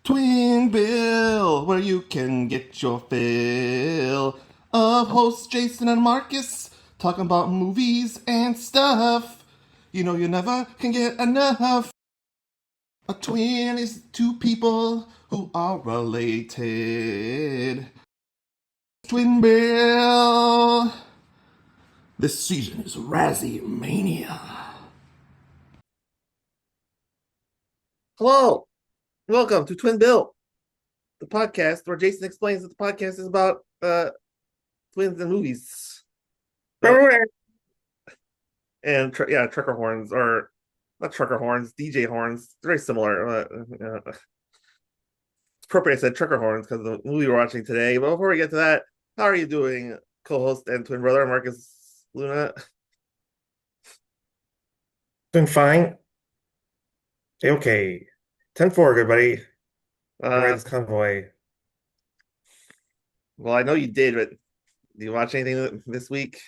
Twin Bill, where you can get your fill of hosts Jason and Marcus talking about movies and stuff. You know you never can get enough. A twin is two people who are related. Twin Bill. This season is Razzie Mania. Hello, welcome to Twin Bill, the podcast where Jason explains that the podcast is about twins and movies. And trucker horns, or not trucker horns, DJ horns. Very similar. It's appropriate I said trucker horns because of the movie we're watching today. But before we get to that, how are you doing, co-host and twin brother Marcus Luna? Doing fine. Okay. 10-4, good buddy. I ride Uh, this convoy. well, I know you did, but do you watch anything this week?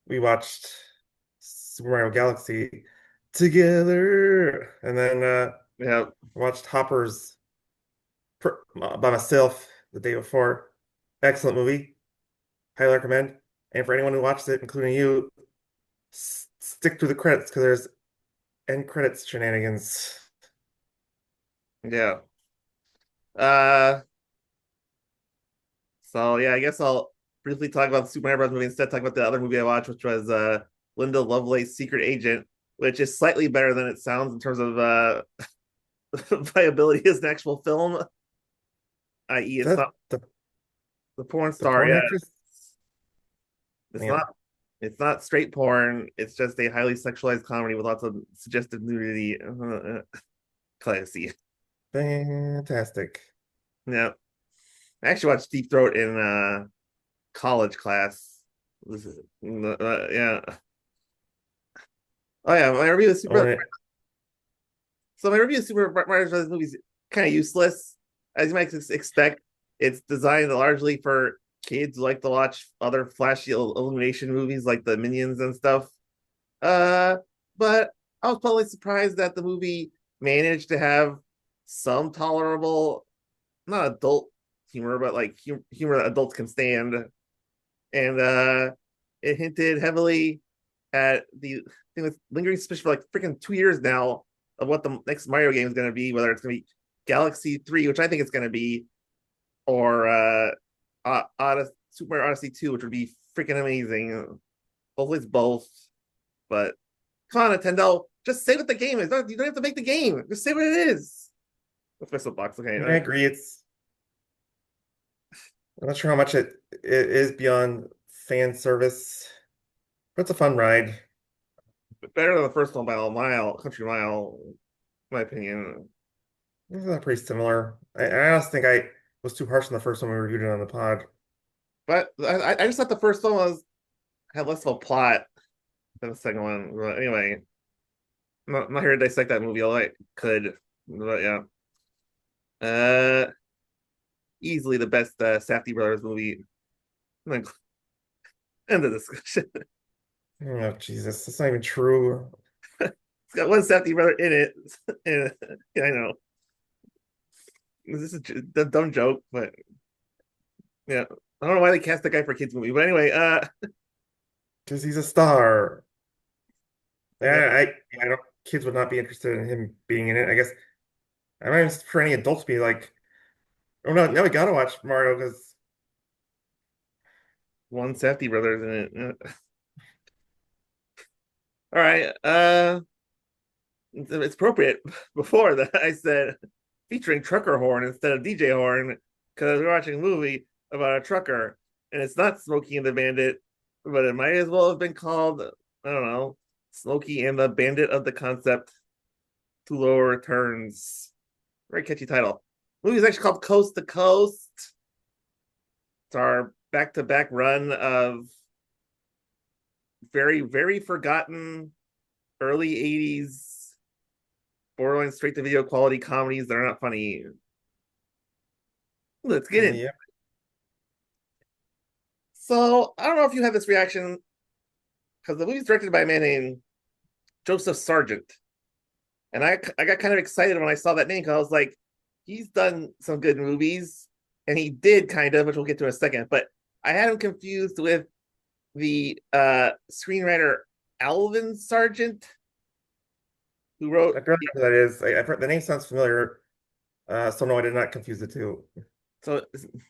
We watched Super Mario Galaxy together. And then Yeah, watched Hoppers by myself the day before. Excellent movie. Highly recommend. And for anyone who watched it, including you, stick through the credits because there's end credits shenanigans. yeah. Uh, so yeah, I guess I'll briefly talk about the Super Mario Bros. Movie instead. Talk about the other movie I watched, which was Linda Lovelace Secret Agent, which is slightly better than it sounds in terms of viability as an actual film, i.e., it's That not the porn the star. porn Yeah, actress? it's Man, not. It's not straight porn. It's just a highly sexualized comedy with lots of suggestive nudity. Classy. fantastic. Yeah, I actually watched Deep Throat in college class. Yeah. Oh yeah, my review of Own Super. it. So my review of Super Mario Bros. Movie is kind of useless, as you might expect. It's designed largely for kids who like to watch other flashy illumination movies like the Minions and stuff. Uh, but I was probably surprised that the movie managed to have some tolerable, not adult humor, but like humor that adults can stand. And it hinted heavily at the thing that's lingering suspicion for like freaking 2 years now of what the next Mario game is going to be, whether it's going to be Galaxy 3, which I think it's going to be, or Super Mario Odyssey 2, which would be freaking amazing. Hopefully it's both. But come on, Nintendo, just say what the game is. You don't have to make the game. Just say what it is. That's my soapbox. Okay. I agree. I'm not sure how much it is beyond fan service, but it's a fun ride. Better than the first one by a mile, country mile, in my opinion. It's pretty similar. I honestly think I was too harsh on the first one we reviewed it on the pod. But I just thought the first one had less of a plot than the second one. But anyway, I'm not here to dissect that movie. Although I could, but yeah, uh, easily the best Safdie brothers movie. Like, end of discussion. Oh, Jesus, that's not even true. It's got one Safdie brother in it. Yeah, I know this is a dumb joke, but yeah, I don't know why they cast that guy for a kids movie. But anyway, Because he's a star. yeah, I don't. Kids would not be interested in him being in it. I guess I might even for any adults be like, oh no, now we gotta watch Mario because one Safdie brothers in it. All right, it's appropriate. Before that, I said featuring trucker horn instead of DJ horn because we're watching a movie about a trucker, and it's not Smokey and the Bandit, but it might as well have been called, I don't know, Smokey and the Bandit of the Concept to Lower Returns. Very catchy title. The movie is actually called Coast to Coast. It's our back-to-back run of very, very forgotten early 80s borderline straight to video quality comedies that are not funny. Let's get in. yeah, So I don't know if you have this reaction because the movie's directed by a man named Joseph Sargent. And I got kind of excited when I saw that name because I was like, he's done some good movies, and he did kind of, which we'll get to in a second. But I had him confused with the screenwriter Alvin Sargent, who wrote I don't know who that is. I've heard the name sounds familiar. So no, I did not confuse the two. so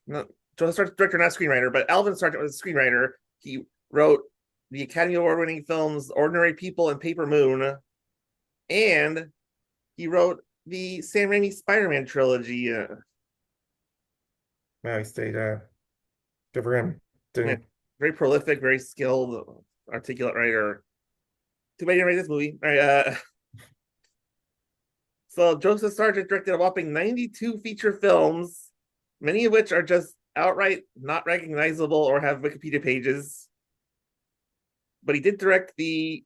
not Joseph Sargent, director, not screenwriter, but Alvin Sargent was a screenwriter. He wrote the Academy Award winning films Ordinary People and Paper Moon, and he wrote the Sam Raimi Spider-Man trilogy. Wow, he stayed good for him. Yeah, Didn't very prolific, very skilled, articulate writer. Too bad you didn't write this movie. All right, so Joseph Sargent directed a whopping 92 feature films, many of which are just outright not recognizable or have Wikipedia pages. But he did direct the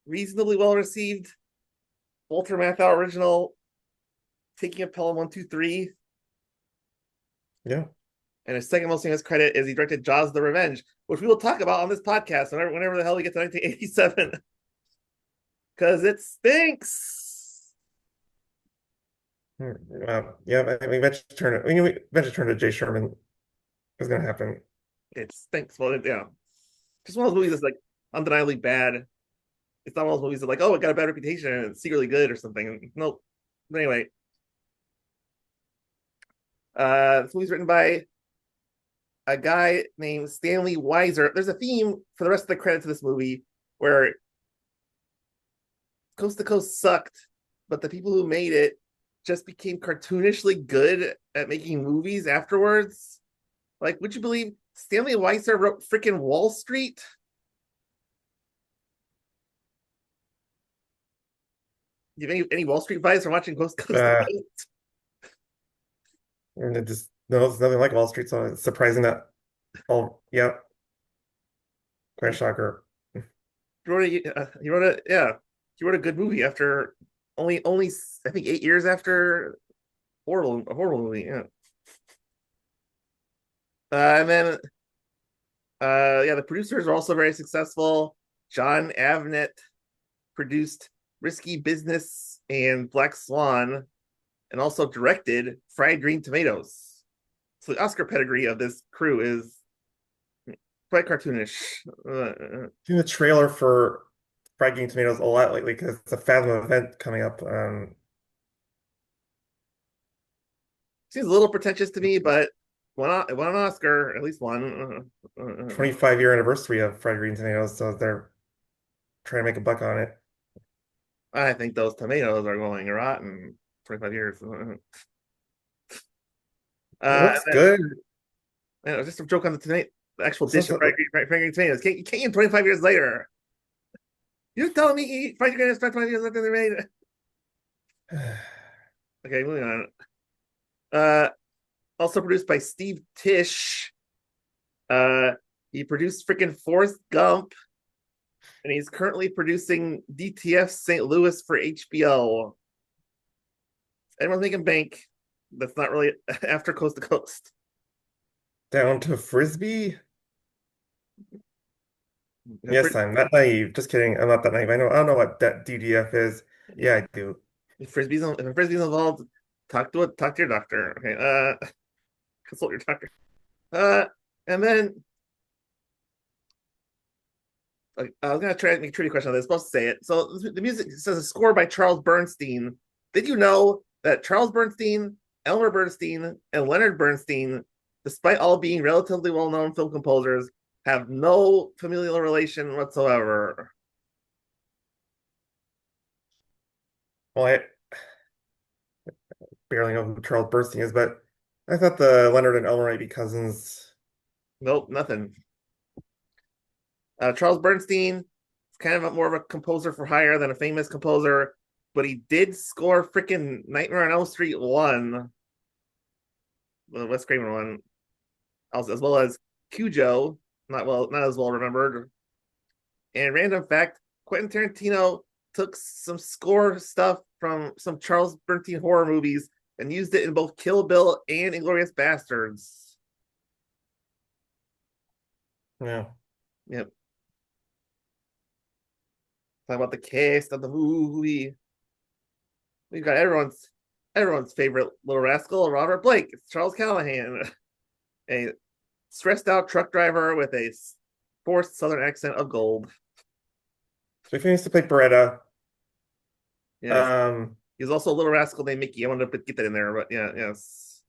reasonably well received Walter Matthau original Taking of Pelham 123. yeah. And his second most famous credit is he directed Jaws the Revenge, which we will talk about on this podcast whenever the hell we get to 1987. Because it stinks. Yeah, I mean, eventually turn to Jay Sherman is gonna happen. It stinks. Well, yeah. Just one of those movies that's like undeniably bad. It's not one of those movies that like, oh, it got a bad reputation and it's secretly good or something. Nope. But anyway, this movie's written by a guy named Stanley Weiser. There's a theme for the rest of the credits of this movie where Coast to Coast sucked, but the people who made it just became cartoonishly good at making movies afterwards. Like, would you believe Stanley Weiser wrote freaking Wall Street? You have any Wall Street vibes from watching Coast to Coast? And it just no, it's nothing like Wall Street, so it's surprising that. Oh, yeah, quite a shocker. He wrote a yeah, he wrote a good movie after only I think 8 years after a horrible movie. Yeah, and then yeah, the producers are also very successful. John Avnet produced Risky Business and Black Swan, and also directed Fried Green Tomatoes. So the Oscar pedigree of this crew is quite cartoonish. Seen the trailer for Fried Green Tomatoes a lot lately because it's a Fathom event coming up. Seems a little pretentious to me, but it won an Oscar, at least one. 25-year anniversary of Fried Green Tomatoes, so they're trying to make a buck on it. I think those tomatoes are going rotten. 25 years. It looks Then, good. just a joke on the tomato, the actual It's dish of also, fried green tomatoes. You can't eat 25 years later. You're telling me eat fried green tomatoes 25 years after they're made? Okay, moving on. Uh, Also produced by Steve Tisch. Uh, he produced freaking Forrest Gump, and he's currently producing DTF St. Louis for HBO. Everyone's making bank. That's not really after Coast to Coast. down to Frisbee. Fr- Yes, I'm not naive. Just kidding. I'm not that naive. I don't know what that DDF is. Yeah, I do. if Frisbee's involved, talk to your doctor. Okay. Consult your doctor. Uh, and then I was gonna try to make a trivia question on this. I'm supposed to say it. So the music says a score by Charles Bernstein. Did you know that Charles Bernstein, Elmer Bernstein, and Leonard Bernstein, despite all being relatively well-known film composers, have no familial relation whatsoever? Well, I barely know who Charles Bernstein is, but I thought the Leonard and Elmer might be cousins. Nope, nothing. Charles Bernstein is kind of more of a composer for hire than a famous composer, but he did score freaking Nightmare on Elm Street 1, the Wes Craven one, as well as Cujo, not as well remembered. And random fact, Quentin Tarantino took some score stuff from some Charles Bernstein horror movies and used it in both Kill Bill and Inglourious Basterds. Yeah. Yep. Talk about the cast of the movie. We've got everyone's favorite little rascal, Robert Blake. It's Charles Callahan, a stressed out truck driver with a forced Southern accent of gold. So he used to play Beretta. Yes, Um, he's also a little rascal named Mickey. I wanted to get that in there, but yeah, yes.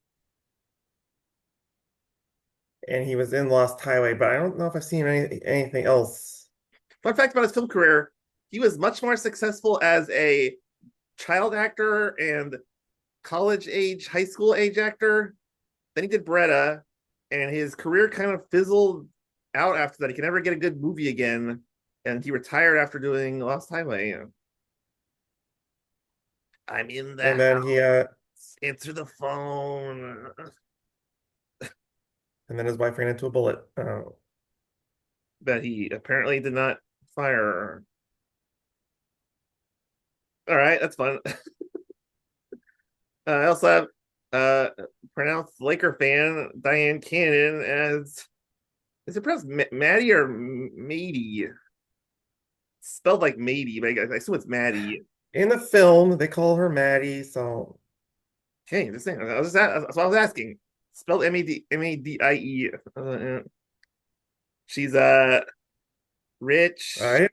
and he was in Lost Highway, but I don't know if I've seen anything else. Fun fact about his film career: he was much more successful as a child actor and college age, high school age actor. Then he did Beretta, and his career kind of fizzled out after that. He could never get a good movie again, and he retired after doing Lost Highway. I'm in the And then he house. Answer the phone. and then his wife ran into a bullet. That he apparently did not fire. All right, that's fun. I also have pronounced Laker fan Dyan Cannon as, is it pronounced Maddie or Mady? Spelled like Mady, but I assume it's Maddie. In the film, they call her Maddie, so Okay, just saying. That's what I was asking. Spelled Madie. She's rich. uh,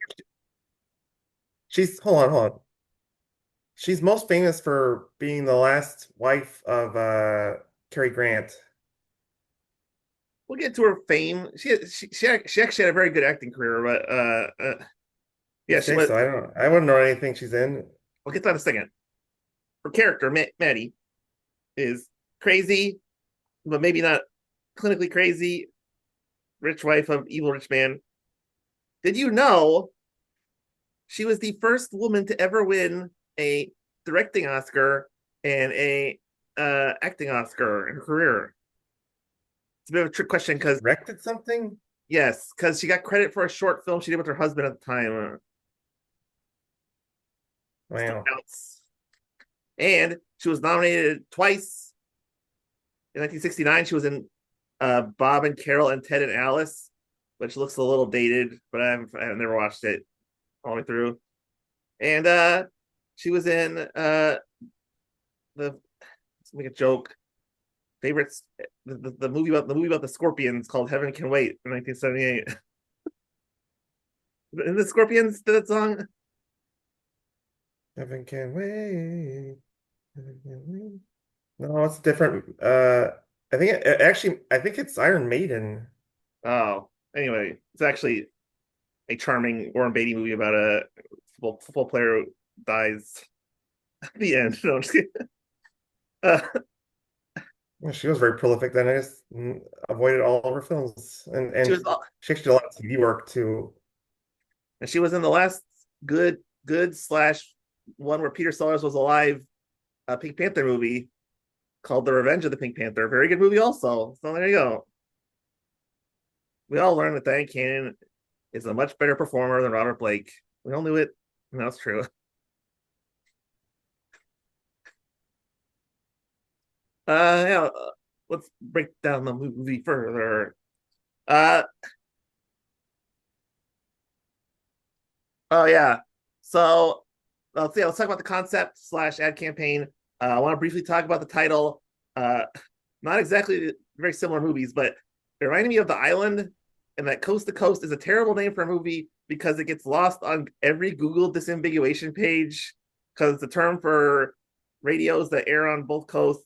she's hold on. She's most famous for being the last wife of Cary Grant. We'll get to her fame. She actually had a very good acting career, but You yeah, she say was. so? I wouldn't know anything she's in. We'll get to that in a second. Her character, Maddie, is crazy, but maybe not clinically crazy. Rich wife of evil rich man. Did you know she was the first woman to ever win a directing Oscar and a acting Oscar in her career? It's a bit of a trick question because Directed something? yes, because she got credit for a short film she did with her husband at the time. Still Wow. counts. And she was nominated twice. In 1969, she was in Bob and Carol and Ted and Alice, which looks a little dated, but I've never watched it all the way through. And she was in let's make a joke, favorites, the movie about the scorpions called Heaven Can Wait in 1978. And the Scorpions did that song. Heaven can wait. Heaven can wait. No, it's different. I think actually, I think it's Iron Maiden. Oh, anyway, it's actually a charming Warren Beatty movie about a football player who dies at the end. No, I'm just kidding. Uh, Well, she was very prolific then. I just avoided all of her films, she and was she actually did a lot of TV work too. and she was in the last good slash one where Peter Sellers was alive, Pink Panther movie called The Revenge of the Pink Panther. Very good movie, also. So there you go. We all learned that Dyan Cannon is a much better performer than Robert Blake. We all knew it, and that's true. Yeah, let's break down the movie further. Uh, oh yeah. So let's talk about the concept slash ad campaign. I want to briefly talk about the title. Uh, not exactly very similar movies, but it reminded me of The Island, and that Coast to Coast is a terrible name for a movie because it gets lost on every Google disambiguation page because it's a term for radios that air on both coasts.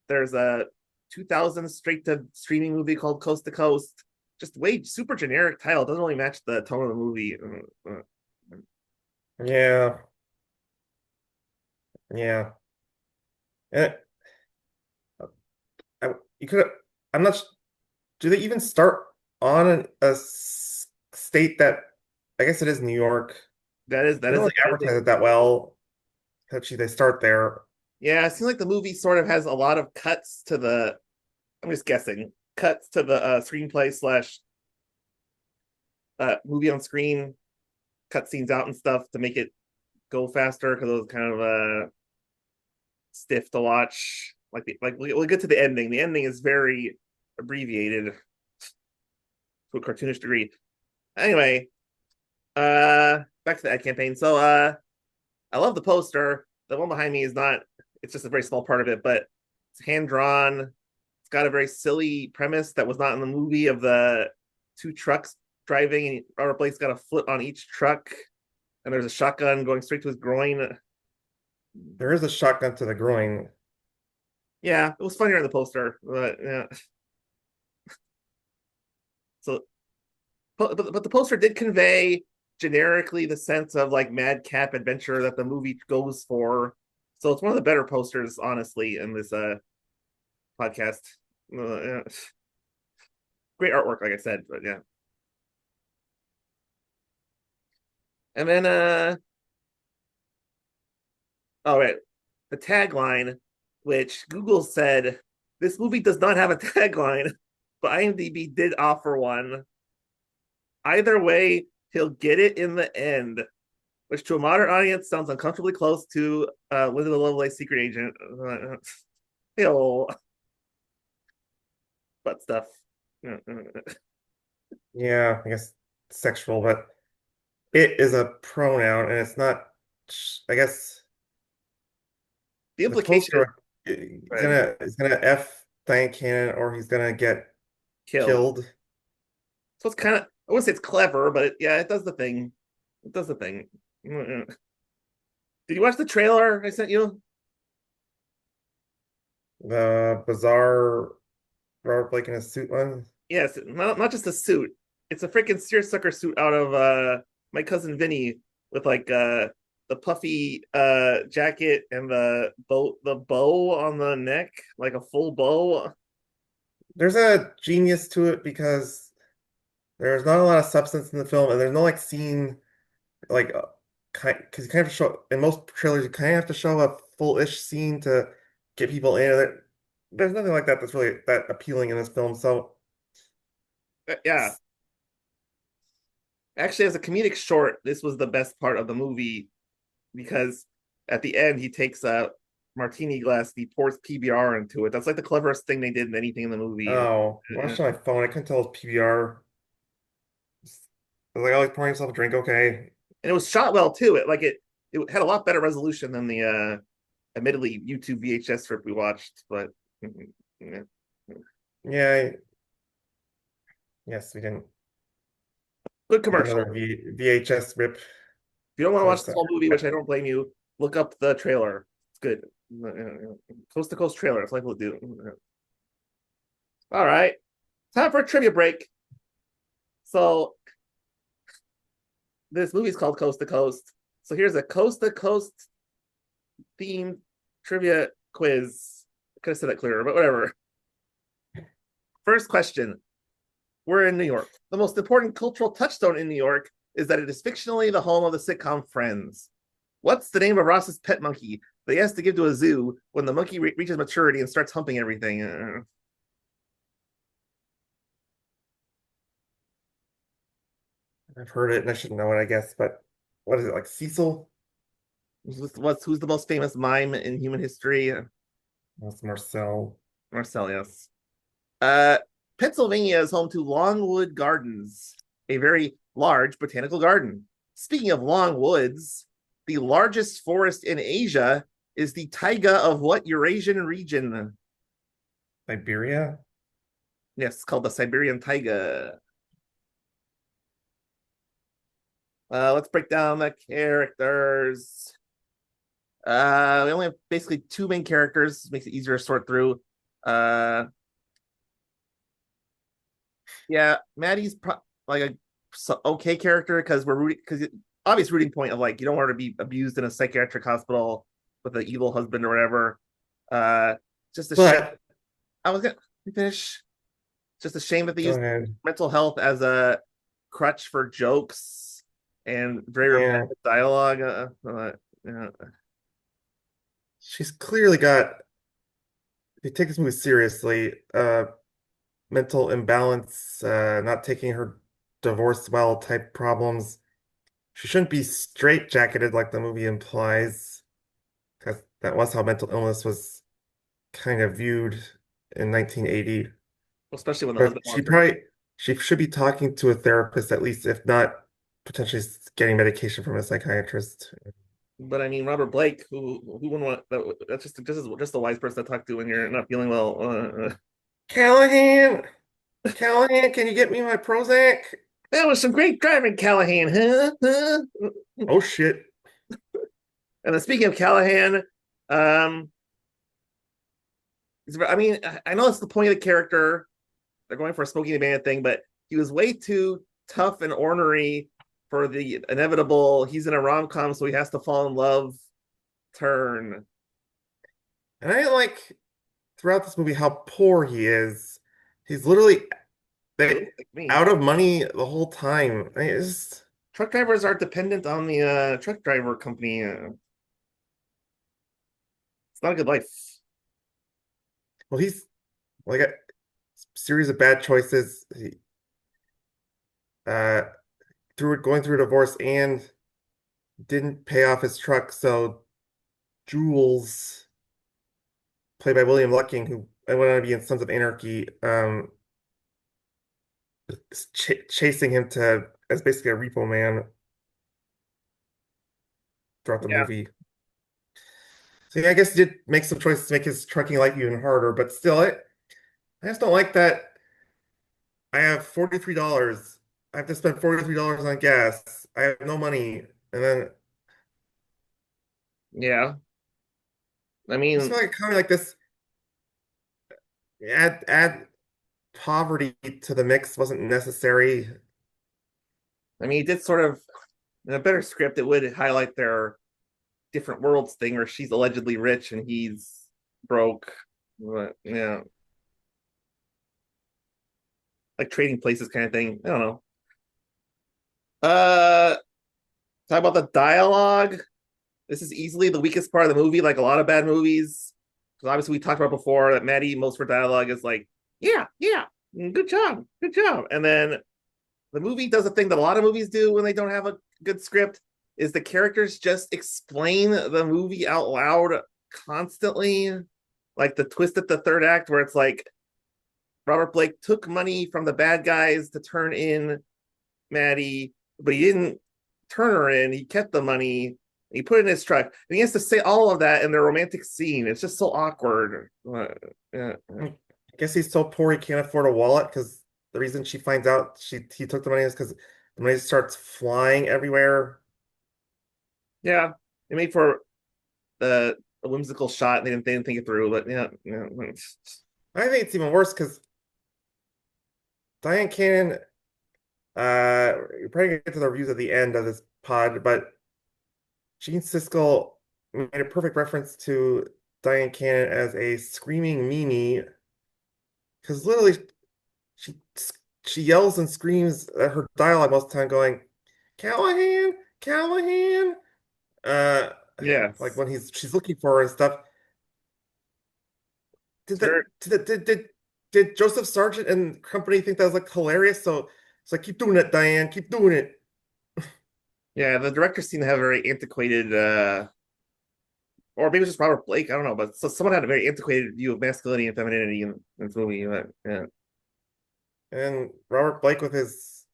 There's a 2000 straight to streaming movie called Coast to Coast. Just way super generic title. It doesn't really match the tone of the movie. Yeah, yeah. And you could. I'm not. Do they even start on state that? I guess it is New York. That They don't is really advertise it that well. Actually, they start there. yeah. It seems like the movie sort of has a lot of cuts to the. I'm just guessing cuts to the screenplay slash movie on screen, cut scenes out and stuff to make it go faster because it was kind of stiff to watch. We'll get to the ending. The ending is very abbreviated to a cartoonish degree. Anyway, back to the ad campaign. So I love the poster. the one behind me is not. It's just a very small part of it, but it's hand drawn. It's got a very silly premise that was not in the movie of the two trucks driving, and Robert Blake's got a foot on each truck, and there's a shotgun going straight to his groin. There is a shotgun to the groin. Yeah, it was funnier in the poster, but yeah. So, but the poster did convey generically the sense of like madcap adventure that the movie goes for. So it's one of the better posters, honestly, in this podcast. Yeah. Great artwork, like I said, but yeah. And then oh right, the tagline, which Google said this movie does not have a tagline, but IMDb did offer one. Either way, he'll get it in the end, which to a modern audience sounds uncomfortably close to Linda Lovelace Secret Agent. He'll butt stuff. Yeah, I guess sexual, but it is a pronoun and it's not, I guess The the implication is poster he's gonna F Dyan Cannon or he's gonna get killed. killed. So it's kind of, I wouldn't say it's clever, but yeah, it does the thing. It does the thing. Did you watch the trailer I sent you? The bizarre Robert Blake in a suit one. Yes, not just a suit. It's a freaking seersucker suit out of My Cousin Vinny with like the puffy jacket and the bow on the neck, like a full bow. There's a genius to it because there's not a lot of substance in the film, and there's no like scene like because you kind of have to show in most trailers you kind of have to show a full-ish scene to get people in. There's nothing like that that's really that appealing in this film. So Yeah, actually, as a comedic short, this was the best part of the movie because at the end he takes a martini glass, he pours PBR into it. That's like the cleverest thing they did in anything in the movie. oh, Uh, watching my phone, I couldn't tell it was PBR. I was like, oh, he's pouring himself a drink. Okay, and it was shot well too. It had a lot better resolution than the admittedly YouTube VHS strip we watched, but yeah. yeah, yes, we didn't Good get commercial. another VHS rip. If you don't want to So watch it's the whole movie, which I don't blame you, look up the trailer. It's good. Coast to coast trailer. It's like we'll do. All right, time for a trivia break. So this movie's called Coast to Coast. So here's a coast to coast themed trivia quiz. I could have said that clearer, but whatever. First question. We're in New York. The most important cultural touchstone in New York is that it is fictionally the home of the sitcom Friends. What's the name of Ross's pet monkey that he has to give to a zoo when the monkey reaches maturity and starts humping everything? I've heard it and I should know it, I guess. But what is it like, Cecil? Who's the most famous mime in human history? That's Marcel. Marcel, yes. Uh, Pennsylvania is home to Longwood Gardens, a very large botanical garden. Speaking of long woods, the largest forest in Asia is the taiga of what Eurasian region? Siberia? Yes, called the Siberian taiga. Let's break down the characters. We only have basically two main characters, makes it easier to sort through. Uh, yeah, Maddie's like a okay character because we're rooting because obvious rooting point of like you don't want her to be abused in a psychiatric hospital with an evil husband or whatever. Just a shame. But I was gonna finish. Just a shame that they go use ahead. mental health as a crutch for jokes and very Yeah. repetitive dialogue. Yeah. She's clearly got, if you take this movie seriously, mental imbalance, not taking her divorce well type problems. She shouldn't be straitjacketed like the movie implies, because that was how mental illness was kind of viewed in 1980. Especially when the But husband wants her. she should be talking to a therapist at least, if not potentially getting medication from a psychiatrist. But I mean, Robert Blake, who wouldn't want that? That's just a wise person to talk to when you're not feeling well. Callahan, Callahan, can you get me my Prozac? That was some great driving, Callahan, huh? Huh? Oh shit. And then speaking of Callahan, um, I mean, I know that's the point of the character. They're going for a Smokey and the Bandit thing, but he was way too tough and ornery for the inevitable. He's in a rom com, so he has to fall in love turn. And I like throughout this movie how poor he is. He's literally He like, looks like me. out of money the whole time. It's Truck drivers are dependent on the truck driver company. It's not a good life. well, he's like a series of bad choices. He, uh, through going through a divorce and didn't pay off his truck, so Jules, played by William Lucking, who went on to be in Sons of Anarchy, is chasing him to as basically a repo man throughout the Yeah. movie. So yeah, I guess he did make some choices to make his trucking life even harder, but still, I just don't like that. I have $43. I have to spend $43 on gas. I have no money, and then Yeah. I I just mean, feel like a comedy like this add poverty to the mix wasn't necessary. he did sort of in a better script. It would highlight their different worlds thing, where she's allegedly rich and he's broke. But yeah, like trading places kind of thing. I don't know. Uh, talk about the dialogue. This is easily the weakest part of the movie, like a lot of bad movies. Because obviously we talked about before that Maddie, most of her dialogue is like, yeah, yeah, good job, good job. And then the movie does a thing that a lot of movies do when they don't have a good script, is the characters just explain the movie out loud constantly. Like the twist at the third act where it's like Robert Blake took money from the bad guys to turn in Maddie, but he didn't turn her in. He kept the money. He put it in his truck, and he has to say all of that in their romantic scene. It's just so awkward. Yeah. I guess he's so poor he can't afford a wallet because the reason she finds out he took the money is because the money starts flying everywhere. Yeah, it made for a whimsical shot. They didn't think it through, but yeah, yeah. I think it's even worse because Dyan Cannon, you're probably gonna get to the reviews at the end of this pod, but Gene Siskel made a perfect reference to Dyan Cannon as a screaming Mimi because literally she she yells and screams at her dialogue most of the time, going, "Callahan, Callahan," uh, like Yes, when she's looking for her and stuff. Did that sure. did Joseph Sargent and company think that was like hilarious? So it's like keep doing it, Diane, keep doing it. Yeah, the directors seem to have a very antiquated, or maybe it's just Robert Blake. I don't know, but so someone had a very antiquated view of masculinity and femininity in this movie. But, yeah, And Robert Blake is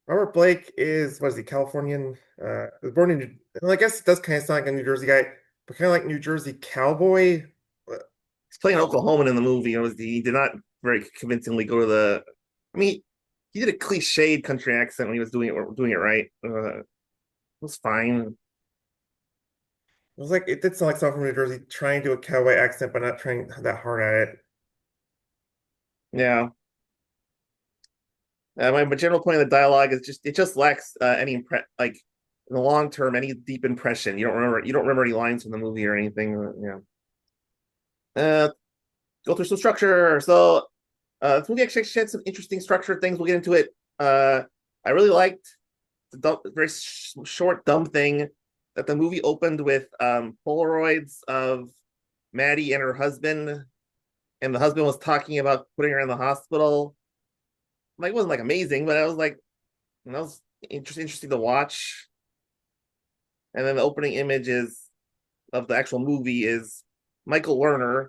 what is he, Californian? Was born in well, I guess it does kind of sound like a New Jersey guy, but kind of like New Jersey cowboy. he's playing Oklahoman in the movie. He did not very convincingly go to the. I mean, he did a cliched country accent when he was doing it right. It was fine. It was like it did sound like someone from New Jersey trying to do a cowboy accent, but not trying that hard at it. Yeah. My general point of the dialogue is just it just lacks any like in the long term any deep impression. You don't remember any lines from the movie or anything. Yeah. Go through some structure. So this movie actually had some interesting structure things. We'll get into it. I really liked the very short dumb thing that the movie opened with Polaroids of Maddie and her husband, and the husband was talking about putting her in the hospital. Like it wasn't like amazing, but I was like that was interesting to watch. And then the opening image is of the actual movie is Michael Lerner.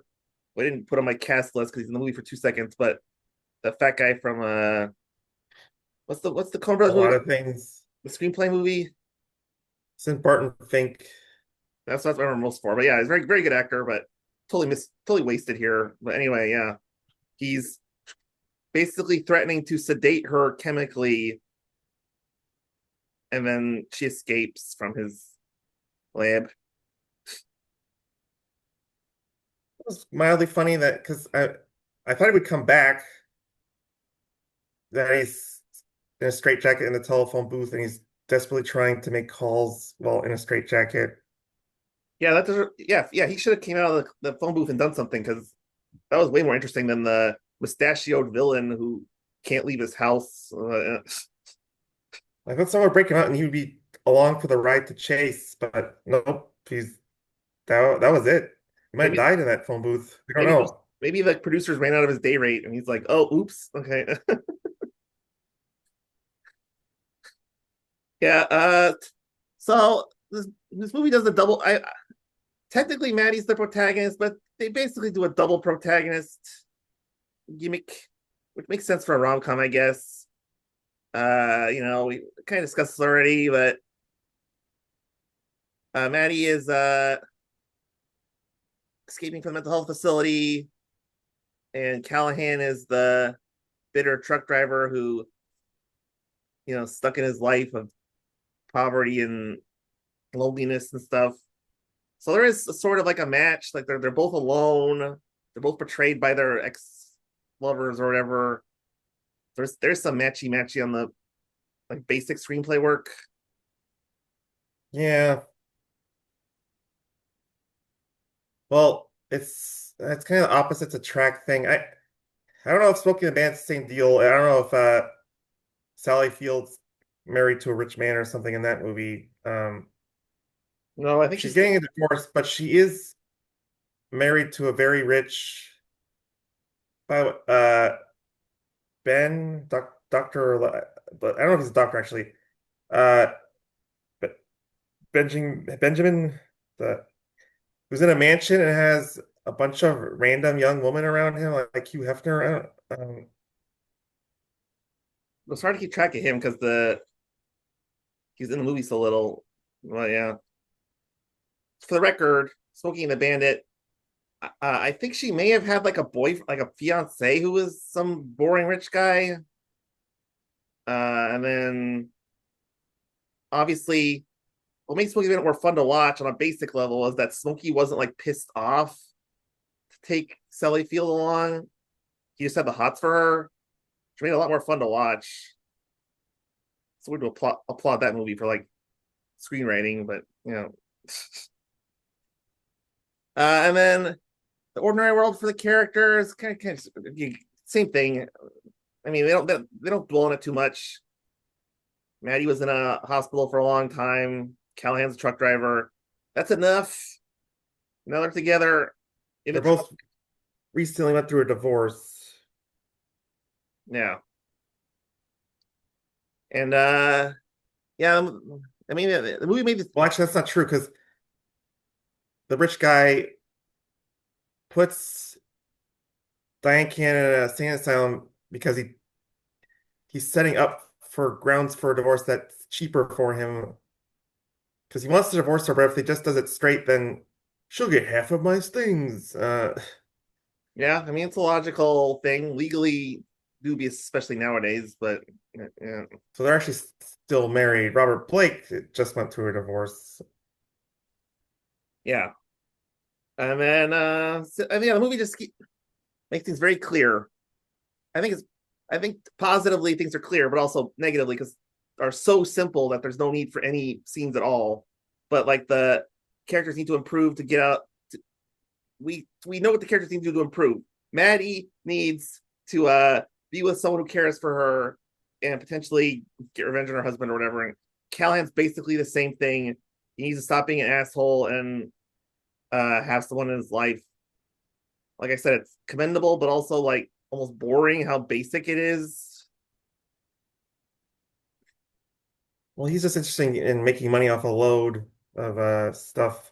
We didn't put on my cast list because he's in the movie for 2 seconds, but the fat guy from what's the Coen A Brothers lot movie? of things. The screenplay movie? Since Barton Fink, That's what I remember most for. But yeah, he's a very good actor, but totally wasted here. But anyway, yeah, he's basically threatening to sedate her chemically, and then she escapes from his lab. It was mildly funny that because I thought he would come back, that he's in a straitjacket in the telephone booth and he's desperately trying to make calls while in a straitjacket. Yeah, yeah. He should have came out of the phone booth and done something because that was way more interesting than the mustachioed villain who can't leave his house. I thought someone would break him out and he would be along for the ride to chase, but nope, that was it. He might have maybe died in that phone booth. We don't maybe know. maybe the producers ran out of his day rate and he's like, oh, oops, okay. Yeah. So this movie does a double. I technically Maddie's the protagonist, but they basically do a double protagonist gimmick, which makes sense for a rom com, I guess. We kind of discussed this already, but Maddie is escaping from the mental health facility, and Callahan is the bitter truck driver who, stuck in his life of poverty and loneliness and stuff. So there is a sort of like a match. Like they're both alone. They're both betrayed by their ex lovers or whatever. There's some matchy on the like basic screenplay work. Yeah. Well, it's kind of opposites attract thing. I don't know if Smokey and the Bandit's the same deal. I don't know if Sally Field's married to a rich man or something in that movie. No, I think She's she's getting a divorce, but she is married to a very rich, by Ben, Doctor, but I don't know if he's a doctor actually. Uh, but Benjamin, the who's in a mansion and has a bunch of random young women around him, like Hugh Hefner. it's hard to keep track of him because the he's in the movie so little. Well, yeah. For the record, Smokey and the Bandit. I think she may have had like a like a fiance who was some boring rich guy. And then obviously, what makes Smokey and the Bandit more fun to watch on a basic level is that Smokey wasn't like pissed off to take Sally Field along. He just had the hots for her, which made it a lot more fun to watch. So we're to applaud that movie for like screenwriting, but and then the ordinary world for the characters, kind of same thing. I mean, they don't dwell on it too much. Maddie was in a hospital for a long time. Callahan's a truck driver. That's enough. Now they're together in a They're truck. both recently went through a divorce. Yeah, and yeah. I mean, the movie made this. Well, actually, that's not true because the rich guy puts Dyan Cannon in a sane asylum because he's setting up for grounds for a divorce that's cheaper for him because he wants to divorce her, but if he just does it straight, then she'll get half of my things. Yeah, I mean, it's a logical thing, legally dubious, especially nowadays. But yeah, So they're actually still married. Robert Blake just went through a divorce. yeah. And then, I mean, yeah, the movie makes things very clear. I think positively things are clear, but also negatively because are so simple that there's no need for any scenes at all. But like the characters need to improve to get out. We know what the characters need to do to improve. Maddie needs to be with someone who cares for her and potentially get revenge on her husband or whatever. And Callahan's basically the same thing. He needs to stop being an asshole and have someone in his life. Like I said, it's commendable, but also like almost boring how basic it is. Well, he's just interested in making money off a load of stuff,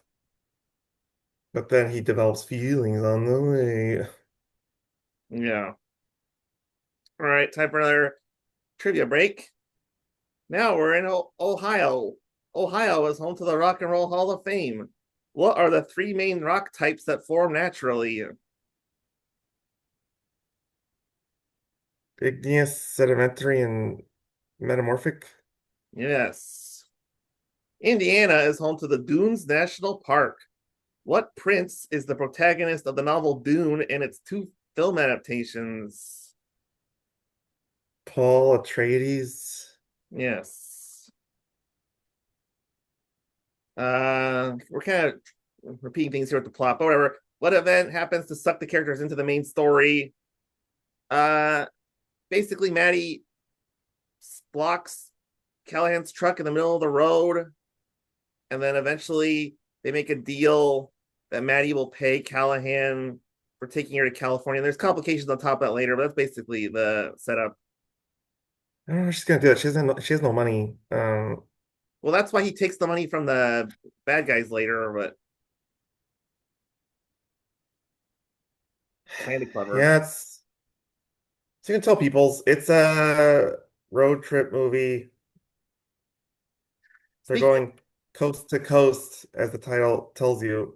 but then he develops feelings on the way. Yeah. All right, time for another trivia break. Now we're in Ohio. Ohio is home to the Rock and Roll Hall of Fame. What are the three main rock types that form naturally? Igneous, sedimentary, and metamorphic. Yes. Indiana is home to the Dunes National Park. What prince is the protagonist of the novel Dune and its two film adaptations? Paul Atreides. Yes. We're kind of repeating things here with the plot, but whatever. What event happens to suck the characters into the main story? Uh, Basically, Maddie blocks Callahan's truck in the middle of the road, and then eventually they make a deal that Maddie will pay Callahan for taking her to California. And there's complications on top of that later, but that's basically the setup. I don't know if she's gonna do that. She has no money. Well, that's why he takes the money from the bad guys later, but kind of clever. Yeah, it's so you can tell people's it's a road trip movie. They're Speak, going coast to coast, as the title tells you.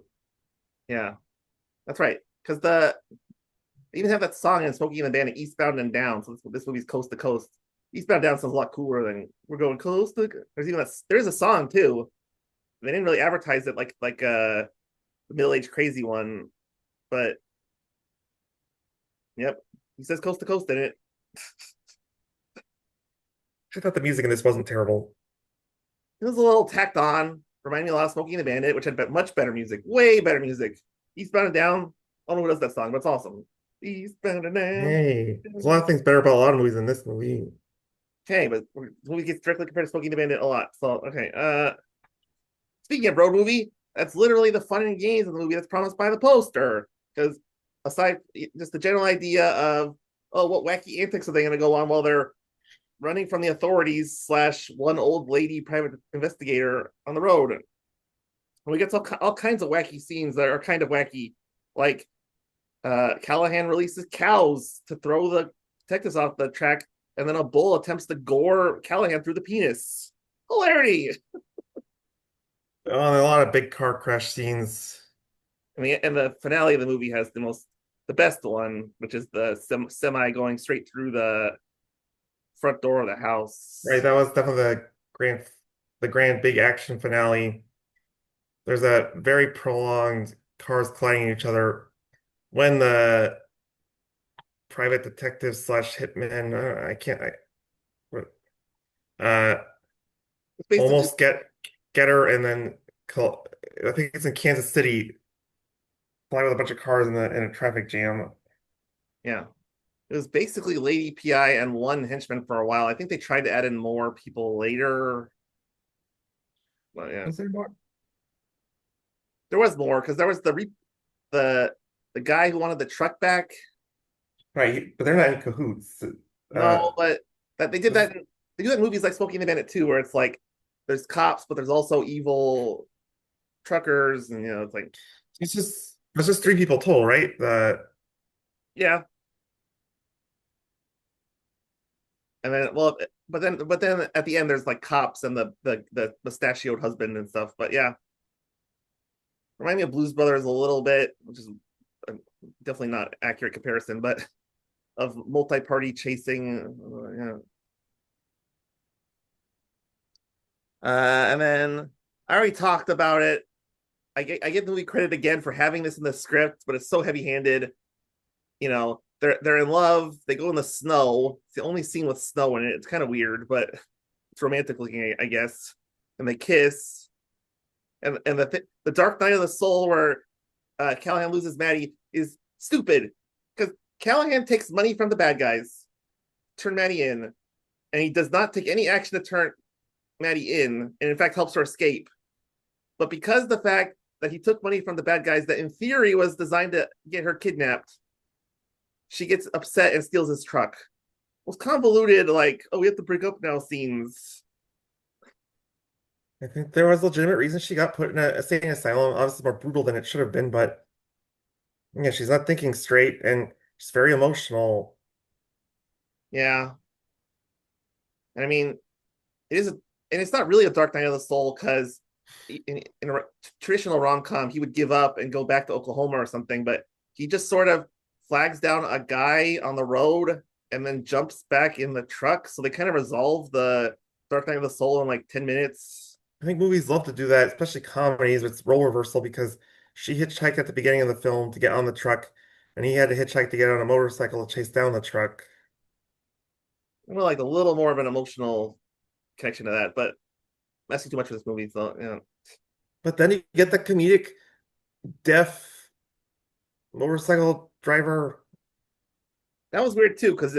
yeah, that's right. Because they even have that song in Smokey and the Bandit, Eastbound and Down. So this movie's coast to coast. Eastbound and Down sounds a lot cooler than we're going coast to. There's a song too. They didn't really advertise it like the middle aged crazy one, but yep, he says coast to coast in it. I thought the music in this wasn't terrible. It was a little tacked on. Reminded me a lot of Smokey and the Bandit, which had much better music, way better music. Eastbound and Down. I don't know who does that song, but it's awesome. Eastbound and Down. Hey, there's a lot of things better about a lot of movies than this movie. Okay, but the movie gets directly compared to Smokey and the Bandit a lot. So okay. Speaking of road movie, that's literally the fun and games of the movie that's promised by the poster. Because aside just the general idea of what wacky antics are they going to go on while they're running from the authorities slash one old lady private investigator on the road. And we get all kinds of wacky scenes that are kind of wacky, like Callahan releases cows to throw the detectives off the track, and then a bull attempts to gore Callahan through the penis. Hilarity! Oh, and a lot of big car crash scenes. I mean, and the finale of the movie has the best one, which is the semi going straight through the front door of the Right, house. that was definitely the grand big action finale. There's a very prolonged cars colliding each other when the private detective slash hitman, I can't, uh, It's basically just almost get her, and then I think it's in Kansas City, flying with a bunch of cars in a traffic jam. yeah. It was basically Lady PI and one henchman for a while. I think they tried to add in more people later. But yeah, Was there more? there was more because there was the the guy who wanted the truck back. Right, but they're not in cahoots. No, but that they did This- that. They do that in movies like Smokey and the Bandit too, where it's like there's cops, but there's also evil truckers, and it's like it's just three people total, right? yeah. And then but then at the end there's like cops and the mustachioed husband and stuff. But yeah, remind me of Blues Brothers a little bit, which is definitely not accurate comparison, but of multi-party chasing. Yeah. And then I already talked about it. I get the movie credit again for having this in the script, but it's so heavy-handed. They're in love. They go in the snow. It's the only scene with snow in it. It's kind of weird, but it's romantic looking, I guess. And they kiss. And the Dark Night of the Soul, where Callahan loses Maddie, is stupid because Callahan takes money from the bad guys, turn Maddie in, and he does not take any action to turn Maddie in, and in fact helps her escape. But because the fact that he took money from the bad guys that in theory was designed to get her kidnapped, she gets upset and steals his truck. It was convoluted, like, oh, we have to break up now scenes. I think there was legitimate reason she got put in a state asylum. Obviously more brutal than it should have been, but yeah, she's not thinking straight and she's very emotional. Yeah. And I mean, it is, and it's not really a Dark Night of the Soul because in a traditional rom-com, he would give up and go back to Oklahoma or something, but he just sort of flags down a guy on the road and then jumps back in the truck. So they kind of resolve the Dark Night of the Soul in like 10 minutes. I think movies love to do that, especially comedies. It's role reversal because she hitchhiked at the beginning of the film to get on the truck, and he had to hitchhike to get on a motorcycle to chase down the truck. Well, like a little more of an emotional connection to that, but that's too much for this movie. So, yeah. But then you get the comedic deaf motorcycle driver. That was weird too, because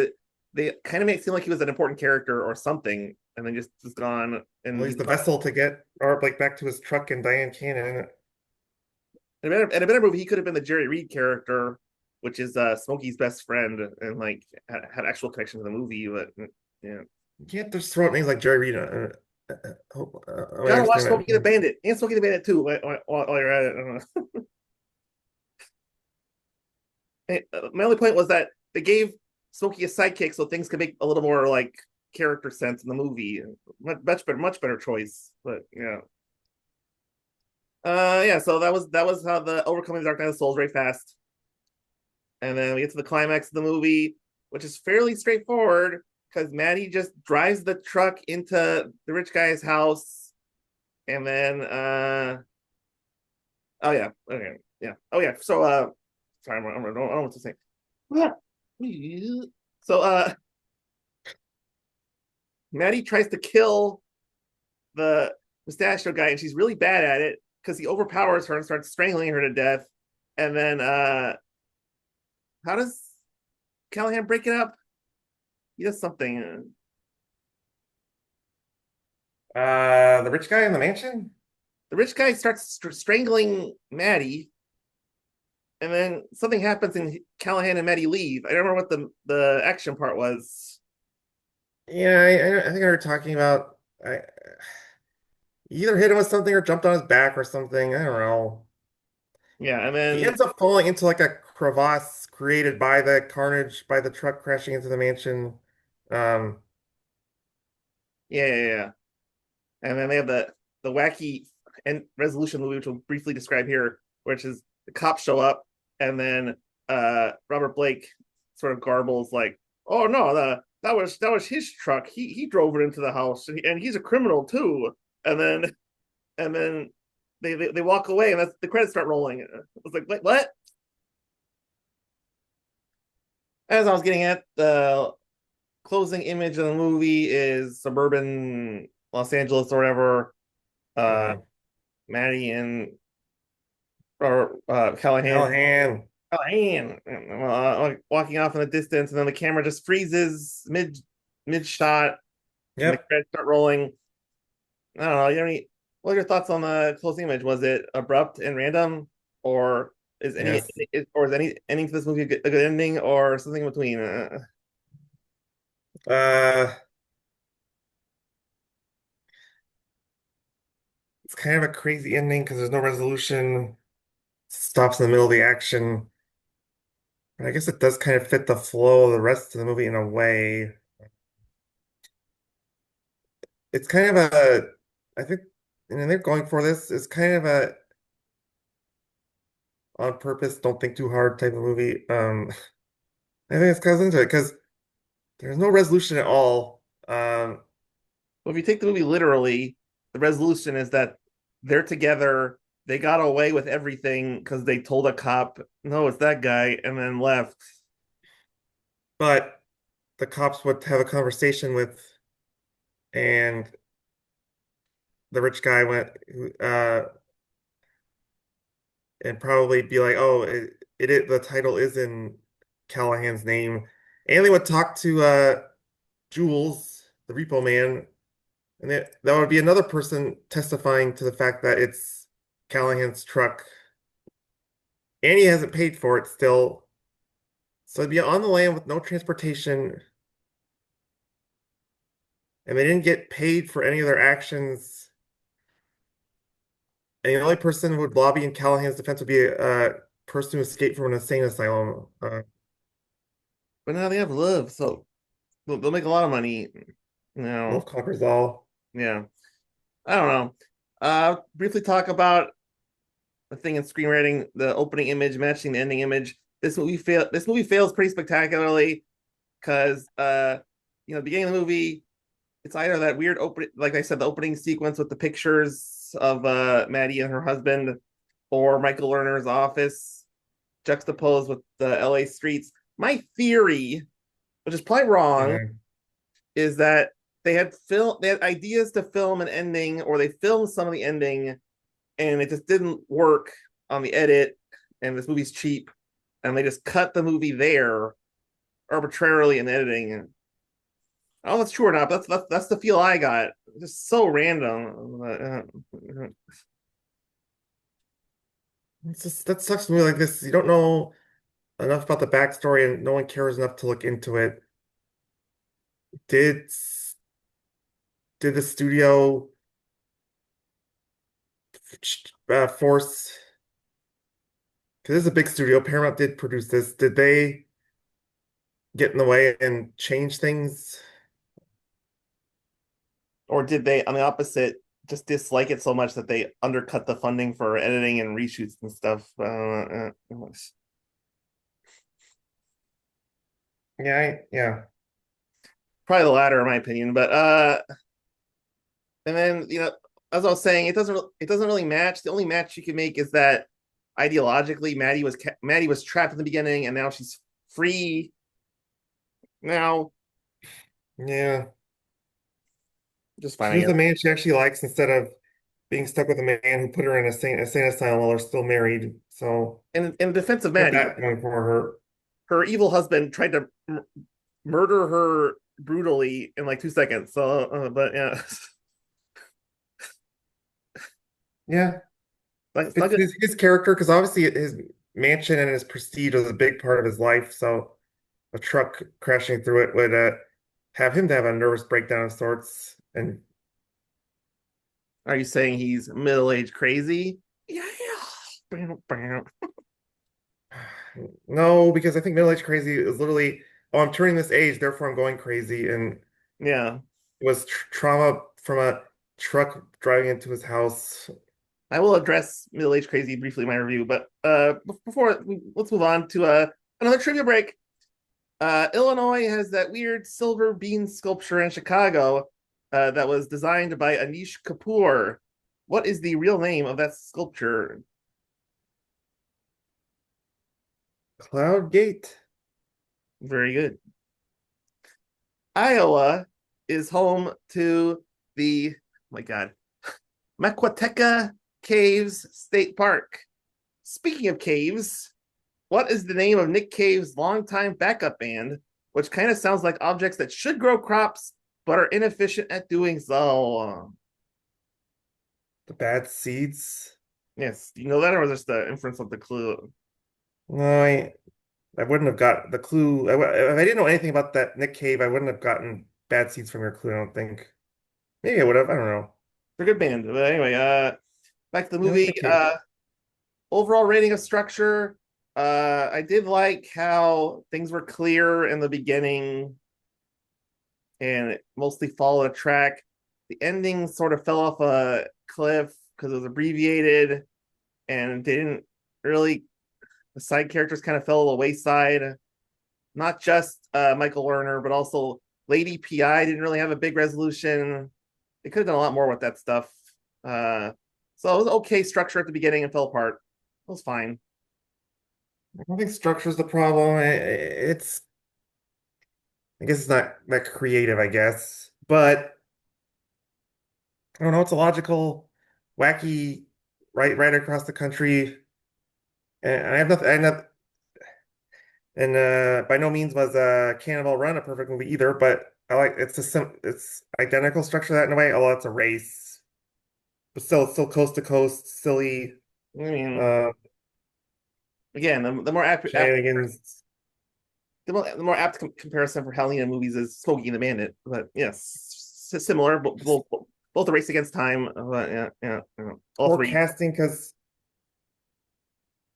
they kind of make it seem like he was an important character or something, and then just is gone. Well, And he's he's the vessel to get or like back to his truck and Dyan Cannon. in a better movie, he could have been the Jerry Reed character, which is Smokey's best friend, and like had actual connection to the movie. But yeah, You can't just throw out names like Jerry Reed. I gotta watch understand Smokey and the that. Bandit and Smokey and the Bandit too. While you're at it, my only point was that they gave Smokey a sidekick so things could make a little more like character sense in the movie. Much better choice. But yeah. Yeah, so that was how the overcoming the Dark Knight of the Soul is very fast. And then we get to the climax of the movie, which is fairly straightforward because Maddie just drives the truck into the rich guy's house, and then oh yeah, okay, yeah, oh yeah. So sorry, I don't know what to say. So Maddie tries to kill the mustachio guy, and she's really bad at it because he overpowers her and starts strangling her to death. And then how does Callahan break it up? He does something. The rich guy in the mansion? The rich guy starts strangling Maddie, and then something happens, and Callahan and Maddie leave. I don't remember what the action part was. Yeah, I think I heard talking about I either hit him with something or jumped on his back or something. I don't know. Yeah, and He then ends up falling into like a crevasse created by the carnage, by the truck crashing into the mansion. Um, yeah, and then they have the wacky and resolution movie, which we'll briefly describe here, which is the cops show up, and then Robert Blake sort of garbles like, "Oh no, that was his truck. He drove it into the house, and he's a criminal too." And then they walk away, and that's the credits start rolling. I was like, "Wait, what?" As I was getting at, the closing image of the movie is suburban Los Angeles or whatever. Uh, mhm. Maddie and or Callahan, Callahan. Callahan, walking off in the distance, and then the camera just freezes mid shot, and the Yep. credits start rolling. I don't know. What are your thoughts on the closing image? Was it abrupt and random, or Yes. is any ending to this movie a good ending, or something in between? Uh, it's kind of a crazy ending because there's no resolution. Stops in the middle of the action. But I guess it does kind of fit the flow of the rest of the movie in a way. It's kind of I think, and they're going for this. It's kind of a on purpose, don't think too hard type of movie. I think it's goes into it because there's no resolution at all. Well, if you take the movie literally, the resolution is that they're together. They got away with everything because they told a cop, "No, it's that guy," and then left. but the cops would have a conversation with, and the rich guy went, and probably be like, "Oh, the title is in Callahan's name," and they would talk to Jules, the repo man, and that would be another person testifying to the fact that it's Callahan's truck, and he hasn't paid for it still. So it'd be on the land with no transportation, and they didn't get paid for any of their actions. And the only person who would lobby in Callahan's defense would be a person who escaped from an insane asylum. But now they have love, so they'll make a lot of money. You know, Love conquers all. yeah. I don't know. Briefly talk about the thing in screenwriting, the opening image matching the ending image. This movie fails pretty spectacularly because beginning of the movie, it's either that weird open, like I said, the opening sequence with the pictures of Maddie and her husband, or Michael Lerner's office juxtaposed with the LA streets. My theory, which is probably wrong, Yeah. is that they had ideas to film an ending, or they filmed some of the ending and it just didn't work on the edit, and this movie's cheap, and they just cut the movie there arbitrarily in editing. Oh, that's true or not, but that's the feel I got. Just so random. It's just that sucks to me like this. You don't know enough about the backstory and no one cares enough to look into it. Did did the studio force, because this is a big studio, Paramount did produce this. Did they get in the way and change things? Or did they, on the opposite, just dislike it so much that they undercut the funding for editing and reshoots and stuff? Yeah. Probably the latter, in my opinion. But and then as I was saying, it doesn't really match. The only match you can make is that ideologically, Maddie was trapped in the beginning, and now she's free. Now, Yeah. just fine, I Choose guess. the man she actually likes instead of being stuck with a man who put her in a sane asylum while they're still married. So In defense of got Maddie, that going for her. her evil husband tried to murder her brutally in like 2 seconds. So, but yeah, Yeah. it's not It's good. his character, because obviously his mansion and his prestige was a big part of his life. So a truck crashing through it would have him to have a nervous breakdown of sorts. And Are you saying he's middle-aged crazy? Yeah. no, because I think middle-aged crazy is literally, oh, I'm turning this age, therefore I'm going crazy. And Yeah. it was trauma from a truck driving into his house. I will address middle-aged crazy briefly in my review, but let's move on to another trivia break. Illinois has that weird silver bean sculpture in Chicago that was designed by Anish Kapoor. What is the real name of that sculpture? Cloud Gate. Very good. Iowa is home to the, oh my God, Mequateca Caves State Park. Speaking of caves, what is the name of Nick Cave's longtime backup band, which kind of sounds like objects that should grow crops but are inefficient at doing so? The Bad Seeds. Yes, you know that, or was this the inference of the clue? No, I wouldn't have got the clue. If I didn't know anything about that Nick Cave, I wouldn't have gotten Bad Seeds from your clue, I don't think. Maybe I would have. I don't know. They're a good band. But anyway, back to the I like movie. Nick Cave. Overall rating of structure. I did like how things were clear in the beginning and it mostly followed a track. The ending sort of fell off a cliff because it was abbreviated and didn't really, the side characters kind of fell to the wayside. Not just Michael Lerner, but also Lady PI didn't really have a big resolution. They could have done a lot more with that stuff. Uh, so it was okay structure at the beginning and fell apart. It was fine. I don't think structure's the problem. I guess it's not that creative, I guess. But I don't know. It's a logical, wacky, right across the country. And I have nothing. And by no means was Cannonball Run a perfect movie either. But I like it's identical structure that in a way. Although it's a race, but still coast to coast, silly I mean, uh, again, the more shenanigans. the more apt comparison for Halloween movies is Smokey and the Bandit. But yes, similar, but both a race against time. But yeah, all Poor three. casting, because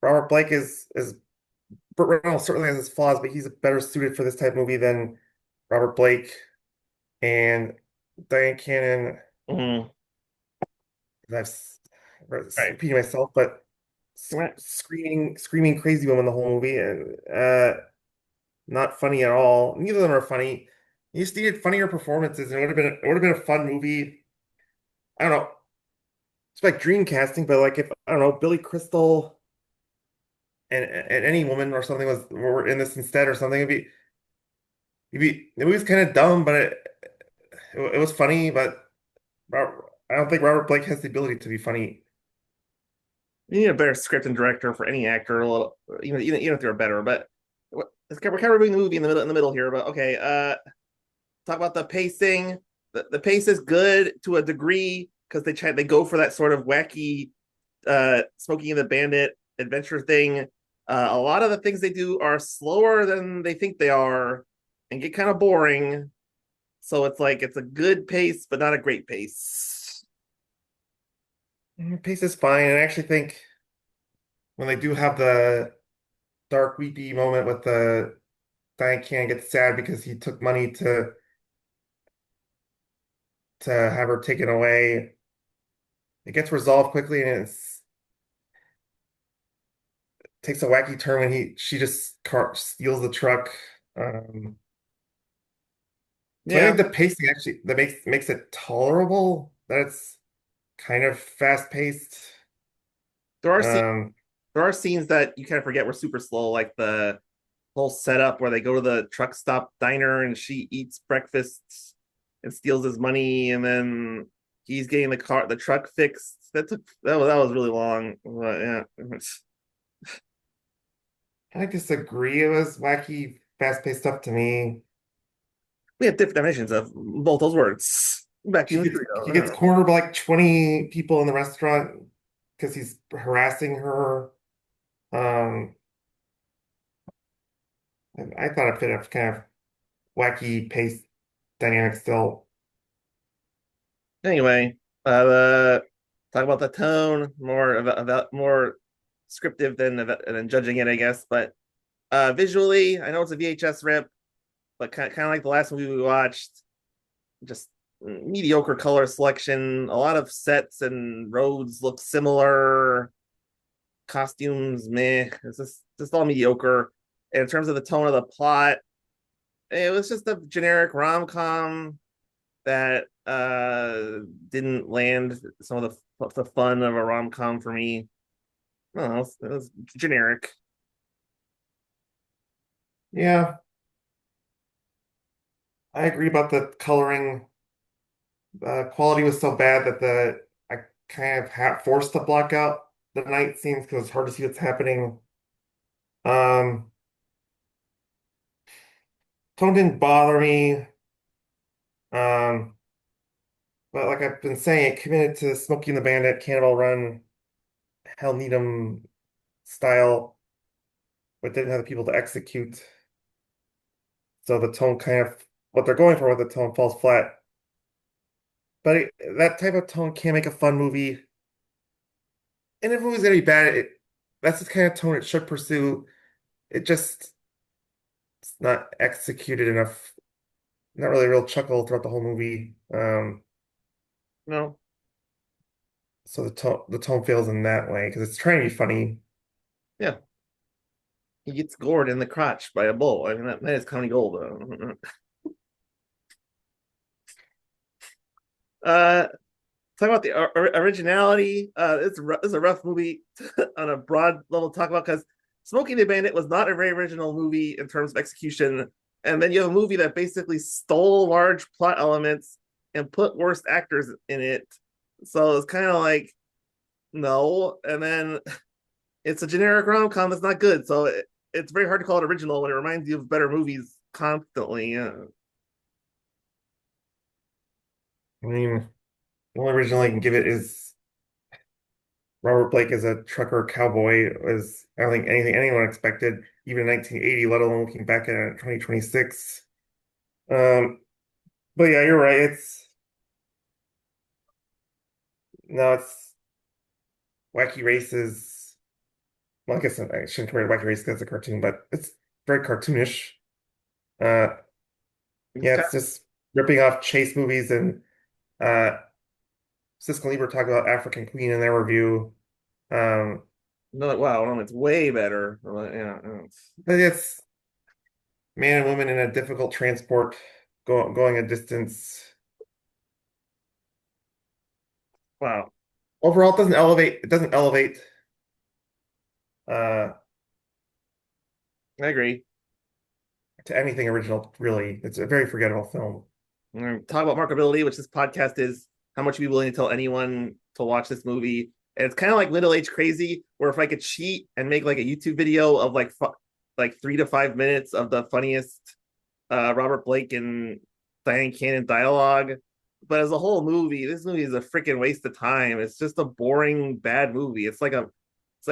Robert Blake is Burt Reynolds certainly has his flaws, but he's better suited for this type of movie than Robert Blake. And Dyan Cannon, Mm-hmm. Right. repeating myself, but Right. screaming crazy woman the whole movie, and not funny at all. Neither of them are funny. You just needed funnier performances, and it would have been a fun movie. I don't know. It's like dream casting, but like if I don't know, Billy Crystal and any woman or something were in this instead or something, the movie's kind of dumb, but it was funny, but I don't think Robert Blake has the ability to be funny. You need a better script and director for any actor, a little, even if they're better. But we're kind of reviewing the movie in the middle here. But okay, talk about the pacing. The pace is good to a degree because they go for that sort of wacky Smokey and the Bandit adventure thing. A lot of the things they do are slower than they think they are and get kind of boring. So it's like it's a good pace, but not a great pace. Pace is fine, and I actually think when they do have the dark, weepy moment with the Dyan Cannon gets sad because he took money to have her taken away. It gets resolved quickly, and takes a wacky turn when she just steals the truck. Um, so I Yeah, think the pacing actually that makes it tolerable. That it's kind of fast paced. there are scenes Um, there are scenes that you kind of forget were super slow, like the whole setup where they go to the truck stop diner and she eats breakfast and steals his money, and then he's getting the truck fixed. That was really long. But yeah, I disagree. It was wacky, fast paced stuff to me. we have different definitions of both those words. Back to She you gets three. she gets cornered by like 20 people in the restaurant because he's harassing her. Um, I thought it fit a kind of wacky pace dynamic still. Anyway, talk about the tone more about more scriptive than judging it, I guess. But visually, I know it's a VHS rip, but kind of like the last movie we watched, just mediocre color selection. A lot of sets and roads look similar. Costumes, meh. It's just all mediocre. And in terms of the tone of the plot, it was just a generic rom com that didn't land some of the fun of a rom com for me. I don't know, it was generic. Yeah, I agree about the coloring. The quality was so bad that the I kind of forced to block out the night scenes because it's hard to see what's happening. Um, Tone didn't bother me. Um, but like I've been saying, it committed to Smokey and the Bandit, Cannonball Run, Hell Needham style, but didn't have the people to execute. So the tone kind of what they're going for with the tone falls flat. But that type of tone can make a fun movie. And if a movie's gonna be bad, that's the kind of tone it should pursue. It just it's not executed enough. Not really a real chuckle throughout the whole movie. No, So the tone fails in that way because it's trying to be funny. yeah, he gets gored in the crotch by a bull. I mean that is comedy gold. Uh, talk about the originality. It's a rough movie on a broad level to talk about because Smokey the Bandit was not a very original movie in terms of execution. And then you have a movie that basically stole large plot elements and put worse actors in it. So it's kind of like no. And then it's a generic rom com that's not good. So it's very hard to call it original when it reminds you of better movies constantly. Yeah. I mean, the only original I can give it is Robert Blake as a trucker cowboy was I don't think anyone expected, even in 1980, let alone looking back at it in 2026. Um, but yeah, you're right. It's no, it's wacky races. Well, I guess I shouldn't compare to Wacky Race because it's a cartoon, but it's very cartoonish. Uh, It's yeah, kind it's just ripping off chase movies and uh, Cisco Lieber talked about African Queen in their review. Um, No, wow, no, it's way better. Yeah, but it's man and woman in a difficult transport going a distance. wow, Overall, it doesn't elevate. It doesn't elevate uh, I agree. to anything original, really. It's a very forgettable film. Talk about markability, which this podcast is. How much are you willing to tell anyone to watch this movie? And it's kind of like middle age crazy, where if I could cheat and make like a YouTube video of like 3 to 5 minutes of the funniest Robert Blake and Dyan Cannon dialogue. But as a whole movie, this movie is a freaking waste of time. It's just a boring, bad movie. It's like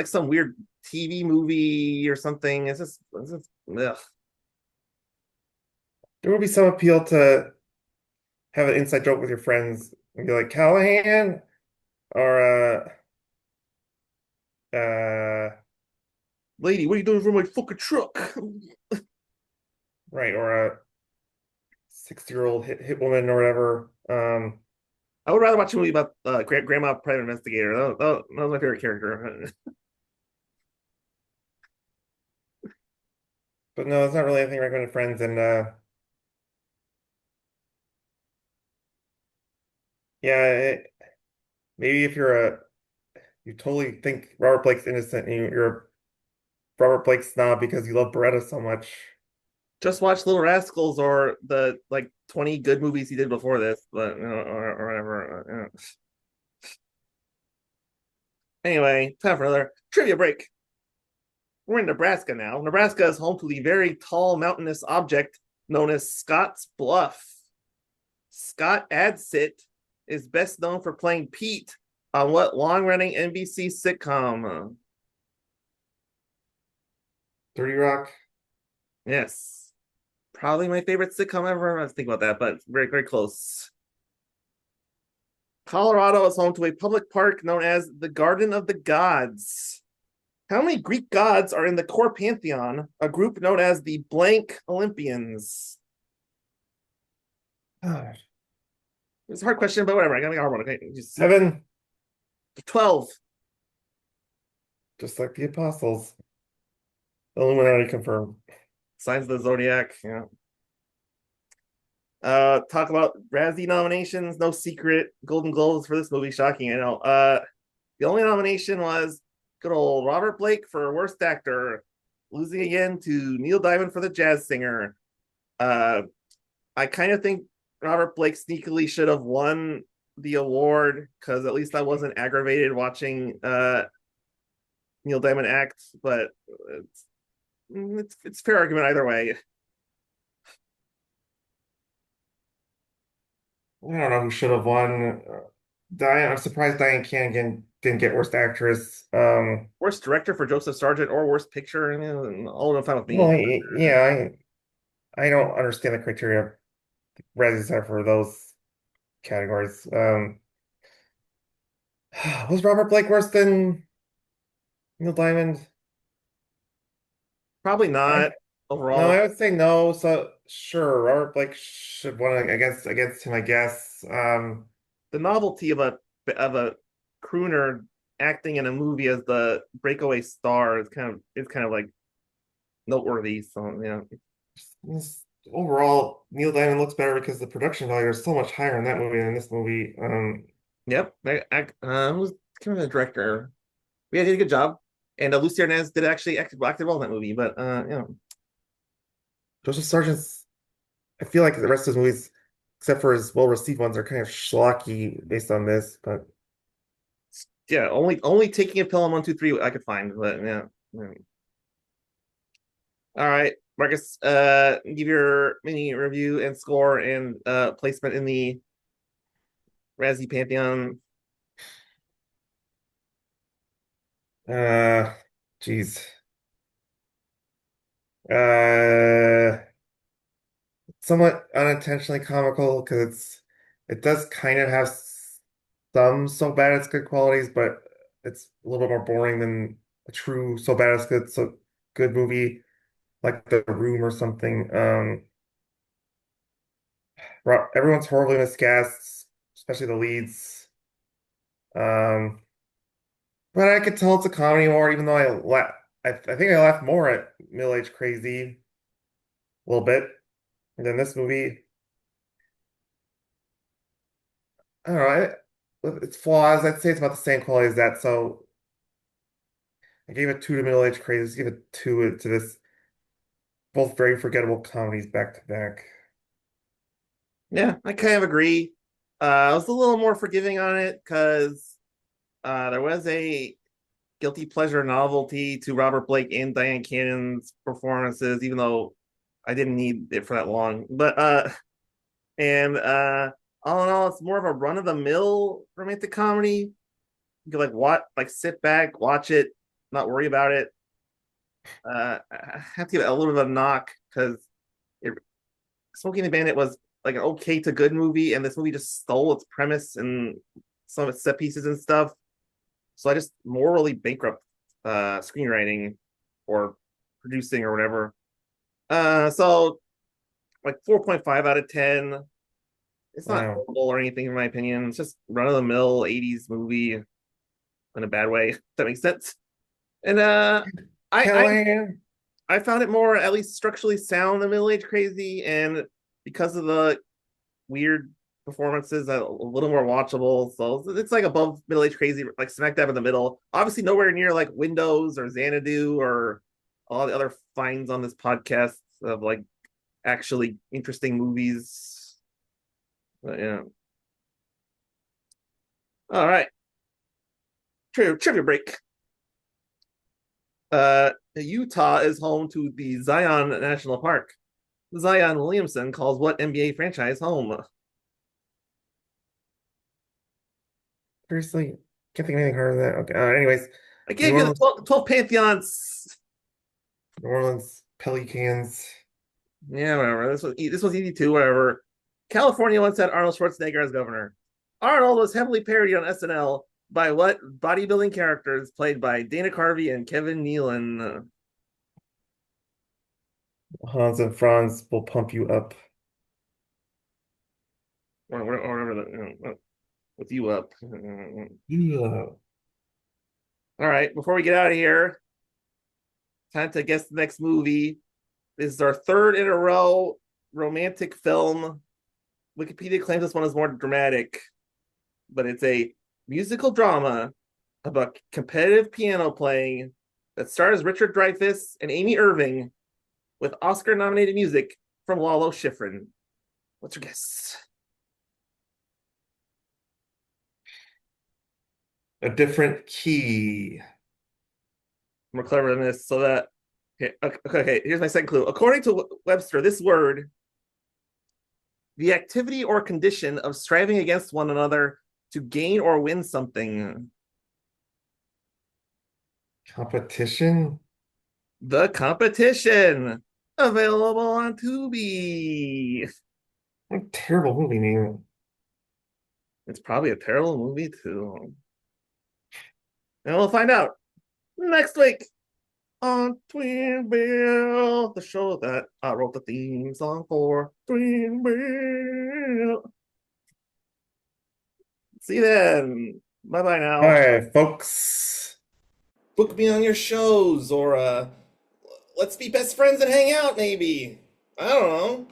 some weird TV movie or something. It's just ugh. There will be some appeal to have an inside joke with your friends and be like Callahan or Lady, what are you doing for my fucking truck? right, or a 60-year-old hit woman or whatever. I would rather watch a movie about Grandma Private Investigator. That was my favorite character. But no, it's not really anything I recommend to friends. And yeah, maybe if you totally think Robert Blake's innocent and you're a Robert Blake snob because you love Beretta so much. Just watch Little Rascals or the like 20 good movies he did before this, but or whatever. Anyway, time for another trivia break. We're in Nebraska now. Nebraska is home to the very tall mountainous object known as Scott's Bluff. Scott Adsit is best known for playing Pete on what long-running NBC sitcom? 30 Rock. Yes, probably my favorite sitcom ever. I was thinking about that, but very, very close. Colorado is home to a public park known as the Garden of the Gods. How many Greek gods are in the core pantheon, a group known as the Blank Olympians? It's a hard question, but whatever. I gotta make a hard one. Okay, just 7, 12. just like the Apostles. Illuminati confirmed. Signs of the Zodiac. Yeah. Talk about Razzie nominations. No secret. Golden Globes for this movie. Shocking. I know. The only nomination was good old Robert Blake for worst actor, losing again to Neil Diamond for the jazz singer. Uh, I kind of think Robert Blake sneakily should have won the award because at least I wasn't aggravated watching Neil Diamond act, but it's fair argument either way. I don't know who should have won. Diane, I'm surprised Dyan Cannon didn't get worst actress. Worst director for Joseph Sargent or worst picture, and all of them fine with Well, me. yeah, I don't understand the criteria Razzies have for those categories. Was Robert Blake worse than Neil Diamond? Probably I not no, overall. I would say no. So sure, Robert Blake should win against him, I guess. The novelty of a crooner acting in a movie as the breakaway star is kind of like noteworthy. So yeah, Overall, Neil Diamond looks better because the production value is so much higher in that movie than in this movie. yep. Who's kind of the director? Yeah, did a good job. And Lucy Arnaz did actually acted well in that movie, but Joseph Sargent's, I feel like the rest of his movies, except for his well-received ones, are kind of schlocky based on this. But yeah, only taking a pill on 1, 2, 3 I could find, but yeah. Yeah. All right, Marcus, give your mini review and score and placement in the Razzie Pantheon. uh, geez, uh, somewhat unintentionally comical because it does kind of have some so bad it's good qualities, but it's a little bit more boring than a true so bad it's good so good movie like The Room or something. Everyone's horribly miscast, especially the leads. Um, but I could tell it's a comedy more, even though I think I laughed more at Middle-Aged Crazy a little bit than this movie. I don't know. With its flaws, I'd say it's about the same quality as that. So I gave it two to Middle-Aged Crazy. Let's give it two to this. Both very forgettable comedies back to back. Yeah, I kind of agree. I was a little more forgiving on it because there was a guilty pleasure novelty to Robert Blake and Dyan Cannon's performances, even though I didn't need it for that long. But and all in all, it's more of a run of the mill romantic comedy. You can like like sit back, watch it, not worry about it. I have to give it a little bit of a knock because it Smokey and the Bandit was like an okay to good movie, and this movie just stole its premise and some of its set pieces and stuff. So I just morally bankrupt screenwriting or producing or whatever. So like 4.5 out of 10. It's not Wow. horrible or anything in my opinion. It's just run of the mill 80s movie in a bad way, if that makes sense. And I, I Callahan. I found it more at least structurally sound than Middle Age Crazy, and because of the weird performances, a little more watchable. So it's like above Middle Age Crazy, like smack dab in the middle. Obviously, nowhere near like Windows or Xanadu or all the other finds on this podcast of like actually interesting movies. But yeah. All right. Trivia break. Utah is home to the Zion National Park. Zion Williamson calls what NBA franchise home? Seriously, can't think of anything harder than that. Okay. Anyways, I New gave you the Orleans, 12 Pantheons. New Orleans Pelicans. Yeah, whatever. This was easy too. Whatever. California once had Arnold Schwarzenegger as governor. Arnold was heavily parodied on SNL by what bodybuilding characters played by Dana Carvey and Kevin Nealon? Hans and Franz will pump you up. Or whatever. With you up. Yeah. All right. Before we get out of here, time to guess the next movie. This is our third in a row romantic film. Wikipedia claims this one is more dramatic, but it's a musical drama about competitive piano playing that stars Richard Dreyfuss and Amy Irving with Oscar nominated music from Lalo Schifrin. What's your guess? A different key. More clever than this. So that okay, here's my second clue. According to Webster, this word, the activity or condition of striving against one another to gain or win something. Competition? The competition. Available on Tubi. What a terrible movie name. It's probably a terrible movie too. And we'll find out next week on Twin Bill, the show that I wrote the theme song for. Twin Bill. See you then. Bye bye All now. right, folks. Book me on your shows or let's be best friends and hang out maybe. I don't know.